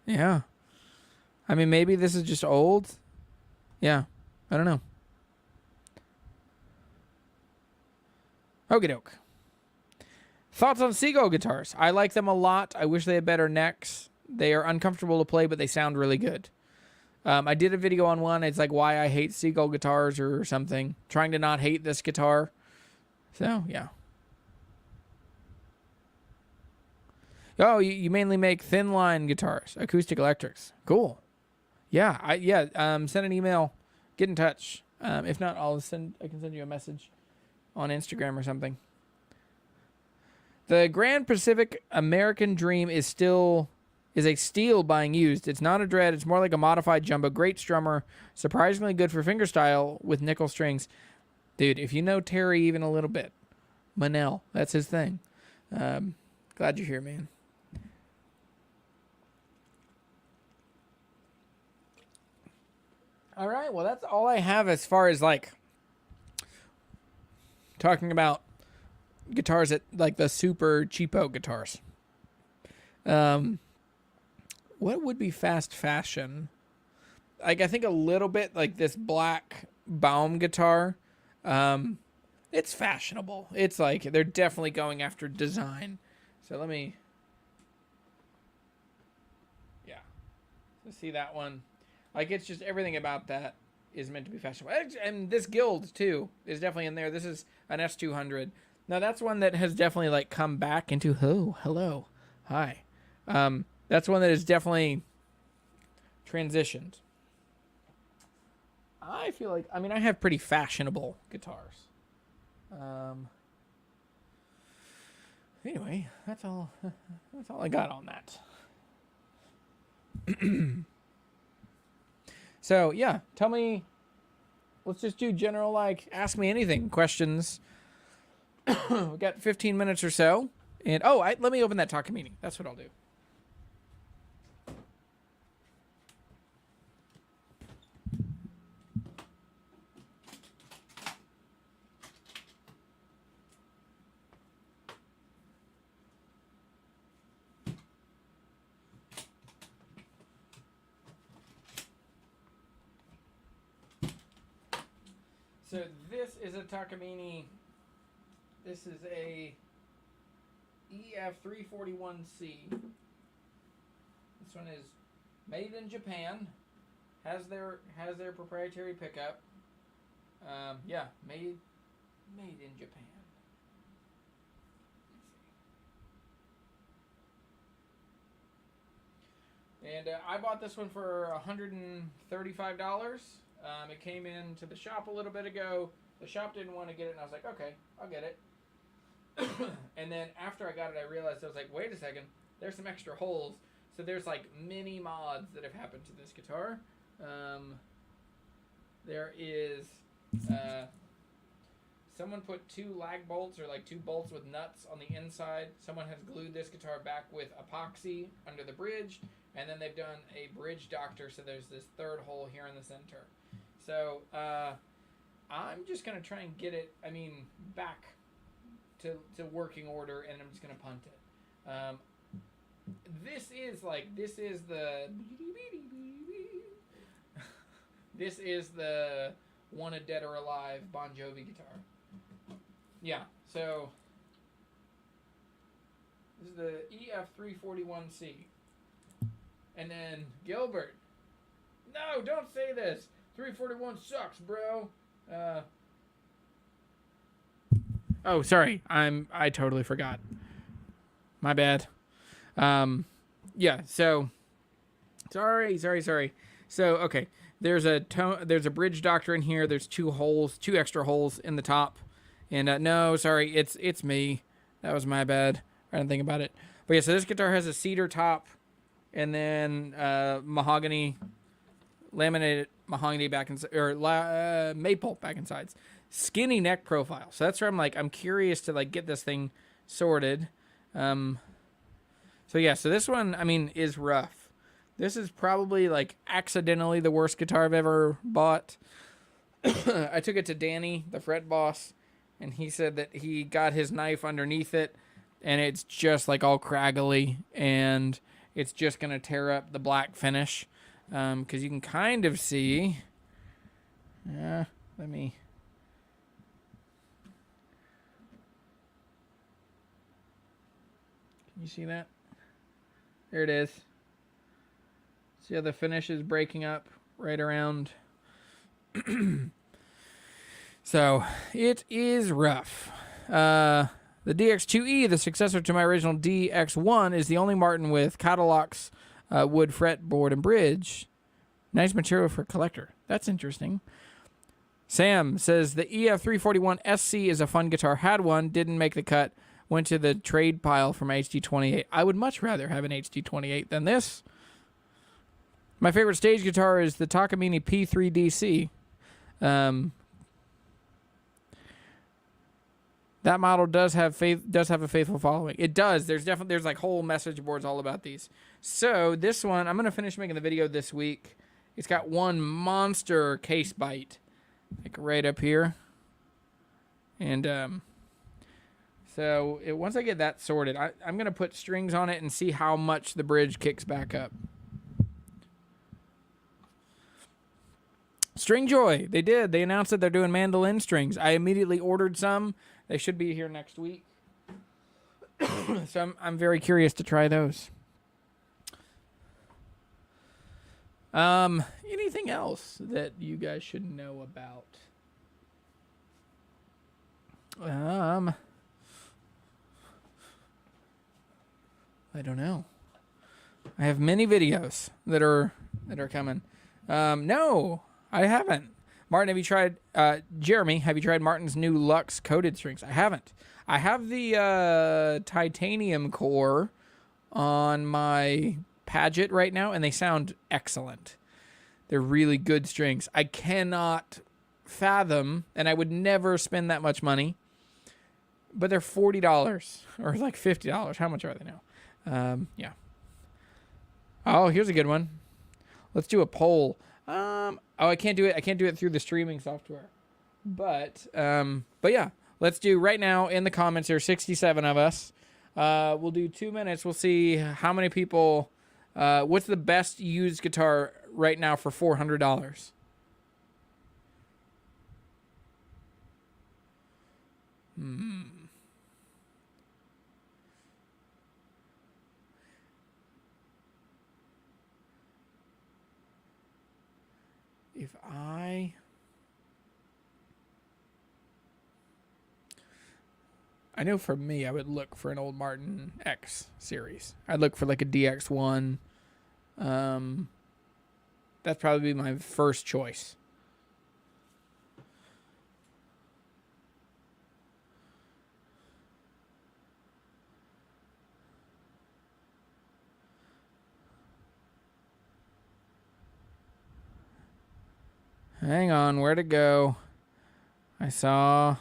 Yeah. I mean, maybe this is just old. Yeah, I don't know. Okie doke. Thoughts on Seagull guitars? I like them a lot. I wish they had better necks. They are uncomfortable to play, but they sound really good. I did a video on one. It's like why I hate Seagull guitars or something. Trying to not hate this guitar. So, yeah. Oh, you mainly make thin line guitars, acoustic electrics. Cool. Yeah, send an email. Get in touch. If not, I can send you a message on Instagram or something. The Grand Pacific American Dream is a steel buying used. It's not a dread. It's more like a modified jumbo. Great strummer. Surprisingly good for fingerstyle with nickel strings. Dude, if you know Terry even a little bit, Manel, that's his thing. Glad you're here, man. All right, well, that's all I have as far as, like, talking about guitars at, like, the super cheapo guitars. What would be fast fashion? Like, I think a little bit like this black Baum guitar. It's fashionable. It's like they're definitely going after design. So let me... Yeah. So see that one? Like, it's just everything about that is meant to be fashionable. And this Guild, too, is definitely in there. This is an S200. Now, that's one that has definitely, like, come back into... Oh, hello. Hi. That's one that is definitely transitioned. I feel like... I mean, I have pretty fashionable guitars. Anyway, that's all I got on that. So, yeah, tell me, let's just do general, like, ask me anything questions. We got 15 minutes or so. And, let me open that Takamine. That's what I'll do. So this is a Takamine. This is a EF341C. This one is made in Japan. Has their proprietary pickup. Made in Japan. And I bought this one for $135. It came into the shop a little bit ago. The shop didn't want to get it, and I was like, okay, I'll get it. And then after I got it, I realized, I was like, wait a second, there's some extra holes. So there's like mini mods that have happened to this guitar. There is, someone put 2 lag bolts, or like 2 bolts with nuts on the inside. Someone has glued this guitar back with epoxy under the bridge. And then they've done a bridge doctor, so there's this 3rd hole here in the center. So I'm just going to try and get it, back to working order, and I'm just going to punt it. This is the Wanted Dead or Alive Bon Jovi guitar. Yeah, so This is the EF341C. And then Gilbert. No, don't say this. 341 sucks, bro. Oh, sorry. I totally forgot. My bad. Yeah, so sorry. So, okay. There's a bridge doctor in here. There's two extra holes in the top. And no, sorry, it's me. That was my bad. I didn't think about it. But yeah, so this guitar has a cedar top and then mahogany, laminated mahogany back inside, or maple back and sides. Skinny neck profile. So that's where I'm curious to like get this thing sorted. So yeah, so this one, I mean, is rough. This is probably like accidentally the worst guitar I've ever bought. I took it to Danny, the fret boss, and he said that he got his knife underneath it and it's just like all craggly and it's just going to tear up the black finish. Because you can kind of see, let me, can you see that? There it is. See how the finish is breaking up right around. So it is rough. The DX2E, the successor to my original DX1, is the only Martin with Cadillacs, wood fretboard and bridge. Nice material for a collector. That's interesting. Sam says the EF341 SC is a fun guitar. Had one, didn't make the cut. Went to the trade pile for my HD28. I would much rather have an HD28 than this. My favorite stage guitar is the Takamine P3DC. That model does have a faithful following. It does. There's like whole message boards all about these. So this one, I'm gonna finish making the video this week. It's got one monster case bite, like right up here, and so once I get that sorted, I'm gonna put strings on it and see how much the bridge kicks back up. String Joy, they did. They announced that they're doing mandolin strings. I immediately ordered some. They should be here next week. So I'm very curious to try those. Anything else that you guys should know about? I don't know. I have many videos that are coming. No, I haven't. Martin, have you tried, Jeremy, have you tried Martin's new Luxe coated strings? I haven't. I have the titanium core on my Paget right now, and they sound excellent. They're really good strings. I cannot fathom, and I would never spend that much money, but they're $40 or like $50. How much are they now? Yeah. Oh, here's a good one. Let's do a poll. Oh, I can't do it. I can't do it through the streaming software. But yeah, let's do right now in the comments. There are 67 of us. We'll do 2 minutes. We'll see how many people. What's the best used guitar right now for $400? If I know for me, I would look for an old Martin X series. I'd look for like a DX1. That'd probably be my first choice. Hang on, where'd it go? I saw...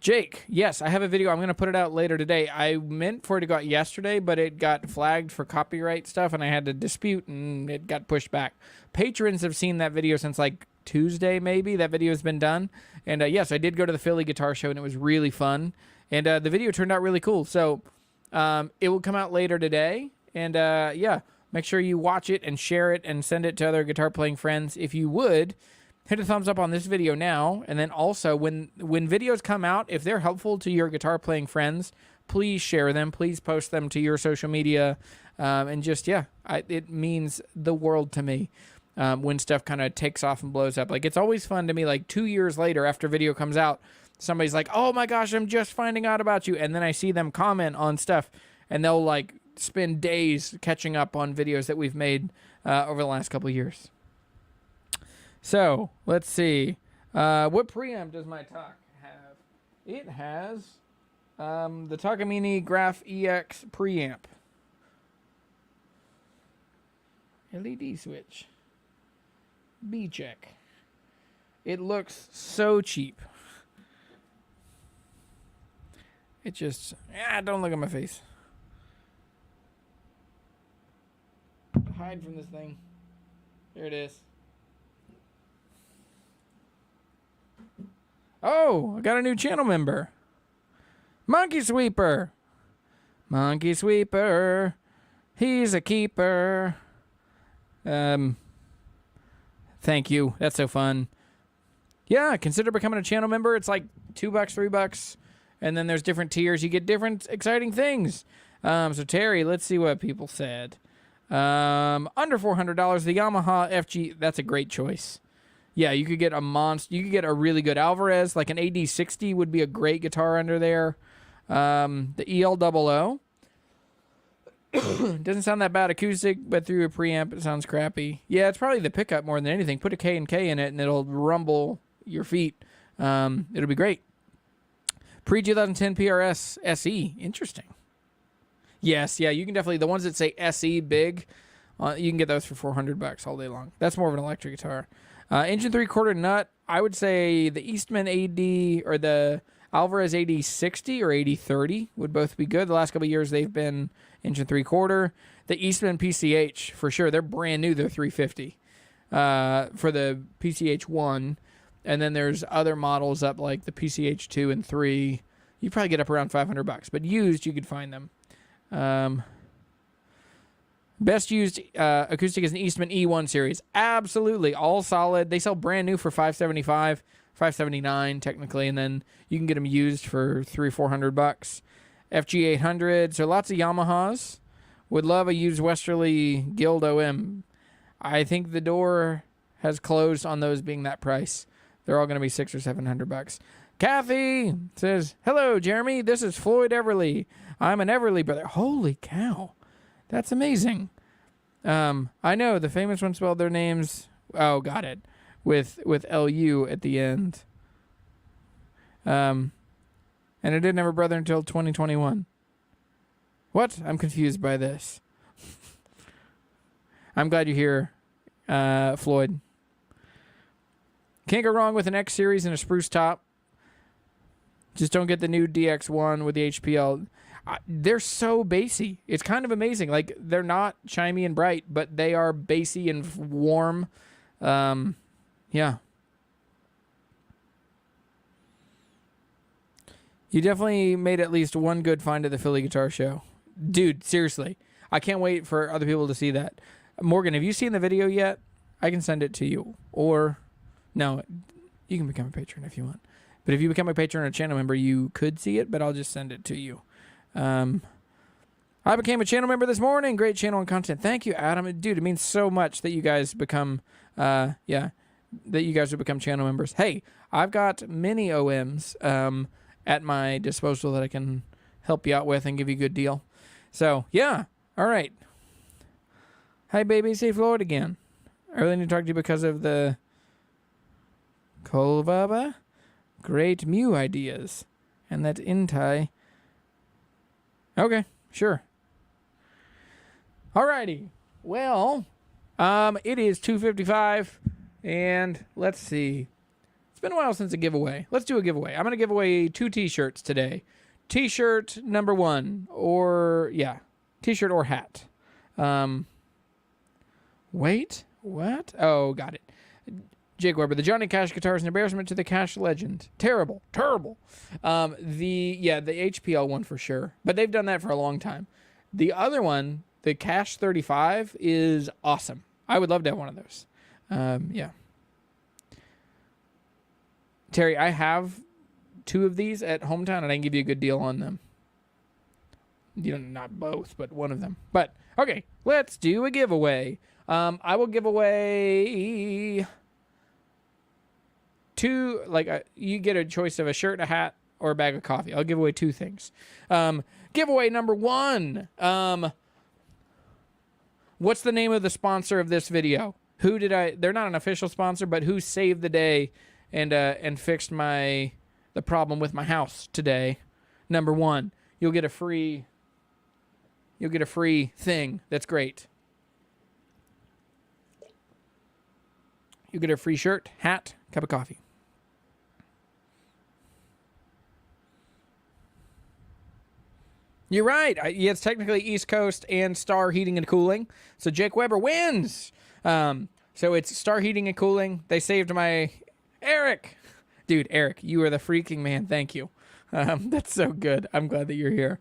Jake, yes, I have a video. I'm going to put it out later today. I meant for it to go out yesterday, but it got flagged for copyright stuff, and I had to dispute, and it got pushed back. Patrons have seen that video since, like, Tuesday, maybe. That video has been done. And, yes, I did go to the Philly Guitar Show, and it was really fun. And the video turned out really cool. So it will come out later today. And, yeah, make sure you watch it and share it and send it to other guitar-playing friends if you would. hit a thumbs up on this video now. And then also when videos come out, if they're helpful to your guitar playing friends, please share them. Please post them to your social media. And just, yeah, it means the world to me when stuff kind of takes off and blows up. Like, it's always fun to me, like 2 years later after video comes out, somebody's like, oh my gosh, I'm just finding out about you. And then I see them comment on stuff and they'll like spend days catching up on videos that we've made over the last couple of years. So let's see. What preamp does my Talk have? It has the Takamine Graph EX preamp. LED switch. B-check. It looks so cheap. It just... don't look at my face. Hide from this thing. There it is. Oh, I got a new channel member. Monkey Sweeper. Monkey Sweeper. He's a keeper. Thank you. That's so fun. Yeah, consider becoming a channel member. It's like $2, $3. And then there's different tiers. You get different exciting things. So Terry, let's see what people said. Under $400, the Yamaha FG. That's a great choice. Yeah, you could get a monster. You could get a really good Alvarez. Like an AD60 would be a great guitar under there. The EL00. Doesn't sound that bad acoustic, but through a preamp, it sounds crappy. Yeah, it's probably the pickup more than anything. Put a K and K in it, and it'll rumble your feet. It'll be great. Pre-2010 PRS SE. Interesting. Yes, yeah, you can definitely... The ones that say SE big, you can get those for $400 all day long. That's more of an electric guitar. Engine 3/4 nut, I would say the Eastman AD or the Alvarez AD60 or AD30 would both be good. The last couple of years, they've been engine 3/4. The Eastman PCH, for sure. They're brand new. They're $350 for the PCH 1. And then there's other models up like the PCH 2 and 3. You probably get up around $500. But used, you could find them. Best used acoustic is an Eastman E1 series. Absolutely. All solid. They sell brand new for $575, $579 technically, and then you can get them used for $300-400. FG800. So lots of Yamahas. Would love a used Westerly Guild OM. I think the door has closed on those being that price. They're all going to be $600 or $700. Kathy says, hello, Jeremy. This is Floyd Everly. I'm an Everly brother. Holy cow. That's amazing. I know the famous one spelled their names. Oh, got it. With LU at the end. And I didn't have a brother until 2021. What? I'm confused by this. I'm glad you're here, Floyd. Can't go wrong with an X series and a spruce top. Just don't get the new DX1 with the HPL. They're so bassy. It's kind of amazing. Like, they're not chimey and bright, but they are bassy and warm. Yeah. You definitely made at least one good find at the Philly Guitar Show. Dude, seriously. I can't wait for other people to see that. Morgan, have you seen the video yet? I can send it to you. Or, no, you can become a patron if you want. But if you become a patron or a channel member, you could see it, but I'll just send it to you. I became a channel member this morning. Great channel and content. Thank you, Adam. Dude, it means so much that you guys become, that you guys would become channel members. Hey, I've got many OMs at my disposal that I can help you out with and give you a good deal. So, yeah. All right. Hi, baby. Say Floyd again. I really need to talk to you because of the Kolvaba. Great Mew ideas. And that Intai. Okay, sure. Alrighty. Well, it is 2:55, and let's see. It's been a while since a giveaway. Let's do a giveaway. I'm going to give away 2 t-shirts today. T-shirt number 1, or, yeah, t-shirt or hat. Wait, what? Oh, got it. Jake Weber, the Johnny Cash guitar is an embarrassment to the Cash legend. Terrible, terrible. The HPL one for sure, but they've done that for a long time. The other one, the Cash 35, is awesome. I would love to have one of those. Yeah. Terry, I have 2 of these at Hometown, and I can give you a good deal on them. You know, not both, but one of them. But, okay, let's do a giveaway. I will give away 2, like, you get a choice of a shirt, a hat, or a bag of coffee. I'll give away 2 things. Giveaway number 1. What's the name of the sponsor of this video? They're not an official sponsor, but who saved the day and fixed the problem with my house today? Number 1. You'll get a free thing. That's great. You get a free shirt, hat, cup of coffee. You're right. Yeah, it's technically East Coast and Star Heating and Cooling. So Jake Weber wins. So it's Star Heating and Cooling. They saved my Eric. Dude, Eric, you are the freaking man. Thank you. That's so good. I'm glad that you're here.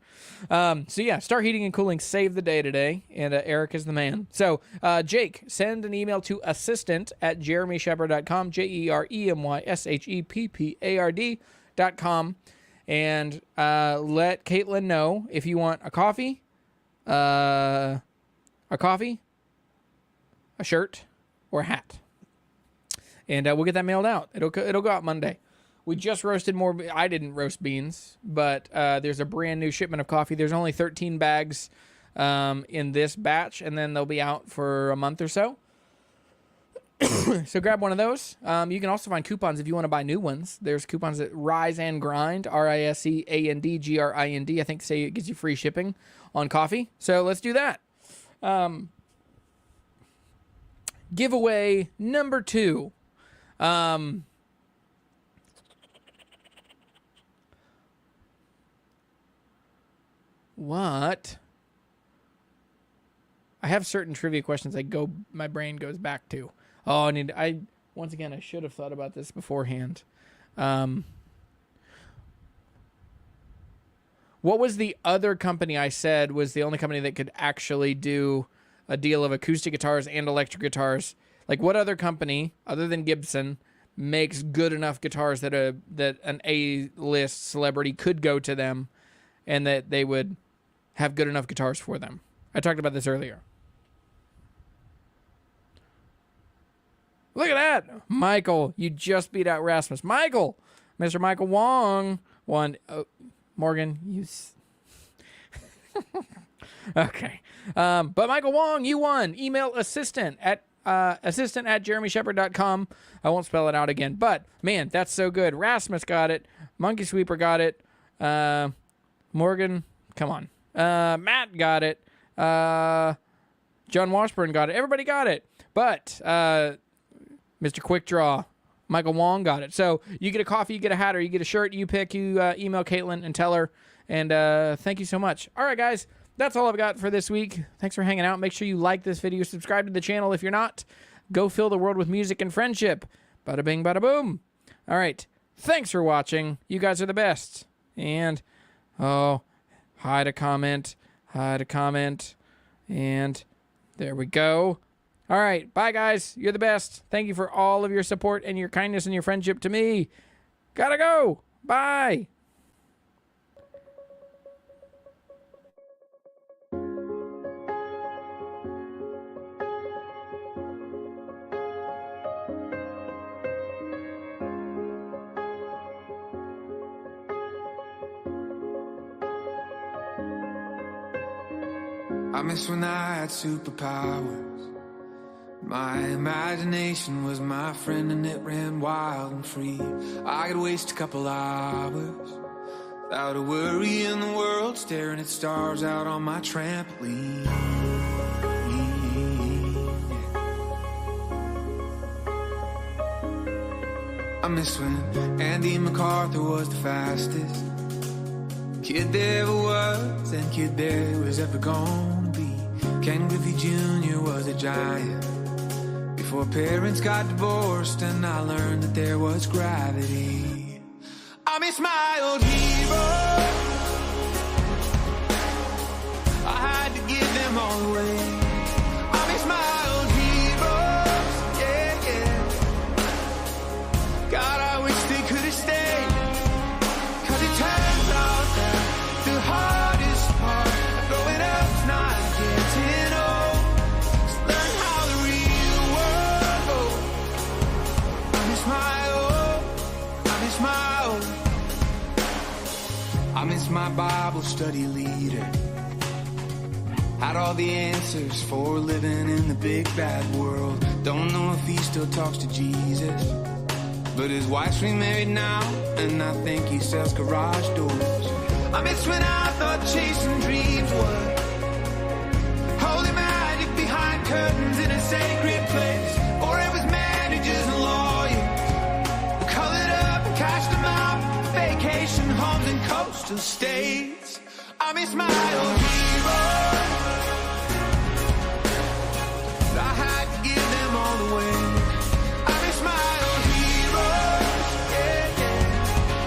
So yeah, Star Heating and Cooling saved the day today, and Eric is the man. So Jake, send an email to assistant@jeremysheppard.com, JeremySheppard.com, and let Caitlin know if you want a coffee, a shirt, or a hat, and we'll get that mailed out. It'll go out Monday. We just roasted more. I didn't roast beans, but there's a brand new shipment of coffee. There's only 13 bags in this batch, and then they'll be out for a month or so. So grab one of those. You can also find coupons if you want to buy new ones. There's coupons at Rise and Grind, RISEANDGRIND. I think say it gives you free shipping on coffee. So let's do that. Giveaway number 2. What? I have certain trivia questions my brain goes back to. Oh, once again, I should have thought about this beforehand. What was the other company I said was the only company that could actually do a deal of acoustic guitars and electric guitars? Like, what other company, other than Gibson, makes good enough guitars that an A-list celebrity could go to them and that they would have good enough guitars for them? I talked about this earlier. Look at that. Michael, you just beat out Rasmus. Michael, Mr. Michael Wong won. Oh, Morgan, you... Okay. But Michael Wong, you won. Email assistant@jeremysheppard.com. I won't spell it out again. But, man, that's so good. Rasmus got it. Monkey Sweeper got it. Morgan, come on. Matt got it. John Washburn got it. Everybody got it. But Mr. Quick Draw, Michael Wong got it. So you get a coffee, you get a hat, or you get a shirt. You pick. You email Caitlin and tell her. And thank you so much. All right, guys. That's all I've got for this week. Thanks for hanging out. Make sure you like this video. Subscribe to the channel if you're not. Go fill the world with music and friendship. Bada bing, bada boom. All right. Thanks for watching. You guys are the best. And, hi to comment. And there we go. All right. Bye, guys. You're the best. Thank you for all of your support and your kindness and your friendship to me. Gotta go. Bye. I miss when I had superpowers. My imagination was my friend and it ran wild and free. I could waste a couple hours without a worry in the world, staring at stars out on my trampoline. I miss when Andy MacArthur was the fastest kid there ever was, and kid there was ever gonna be. Ken Griffey Jr. was a giant before parents got divorced, and I learned that there was gravity. I miss my old heroes. I had to give them all away. I miss my old heroes. Yeah, yeah. God, I wish they could have I miss my Bible study leader. Had all the answers for living in the big bad world. Don't know if he still talks to Jesus, but his wife's remarried now, and I think he sells garage doors. I miss when I thought chasing dreams was holy magic behind curtains in a sacred place, or it was managers and lawyers who colored up and cashed them out, vacation homes and coastal states. I miss my old